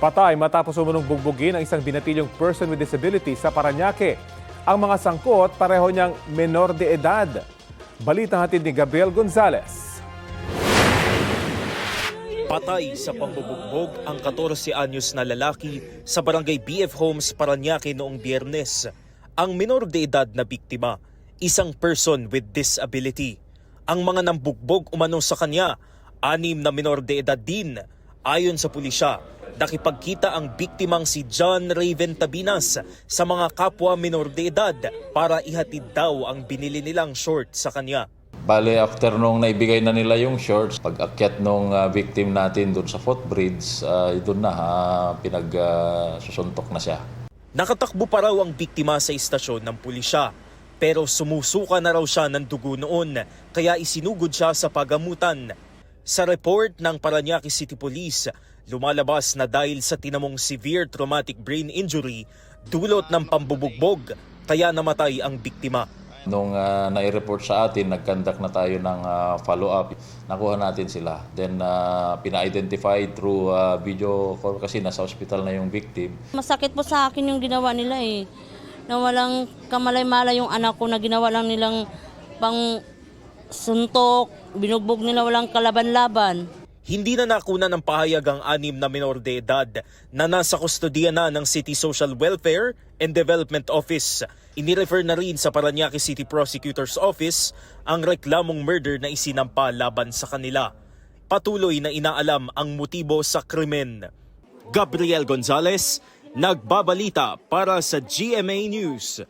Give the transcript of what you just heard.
Patay matapos umunong bugbugin ang isang binatilyong person with disability sa Parañaque. Ang mga sangkot pareho niyang menor de edad. Balitang hatid ni Gabriel Gonzalez. Patay sa pambubugbog ang 14 anyos na lalaki sa barangay BF Homes, Parañaque noong Biyernes. Ang menor de edad na biktima, isang person with disability. Ang mga nambugbog umano sa kanya, 6 na menor de edad din. Ayon sa pulisya, nakipagkita ang biktimang si John Raven Tabinas sa mga kapwa menor de edad para ihatid daw ang binili nilang short sa kanya. Bale, after nung naibigay na nila yung shorts, pag-akyat nung victim natin doon sa footbridge, doon na pinagsusuntok na siya. Nakatakbo pa raw ang biktima sa istasyon ng pulisya, pero sumusuka na raw siya ng dugo noon, kaya isinugod siya sa pagamutan. Sa report ng Parañaque City Police, lumalabas na dahil sa tinamong severe traumatic brain injury, dulot ng pambubugbog, kaya namatay ang biktima. Nung nai-report sa atin, nag-conduct na tayo ng follow-up. Nakuha natin sila. Then pina-identify through video call kasi nasa hospital na yung victim. Masakit po sa akin yung ginawa nila eh. Na walang kamalay-malay yung anak ko na ginawa lang nilang pang suntok, binugbog nila walang kalaban-laban. Hindi na nakuna ng pahayag ang 6 na menor de edad na nasa kustodiya na ng City Social Welfare and Development Office. Inirefer na rin sa Parañaque City Prosecutor's Office ang reklamong murder na isinampa laban sa kanila. Patuloy na inaalam ang motibo sa krimen. Gabriel Gonzalez, nagbabalita para sa GMA News.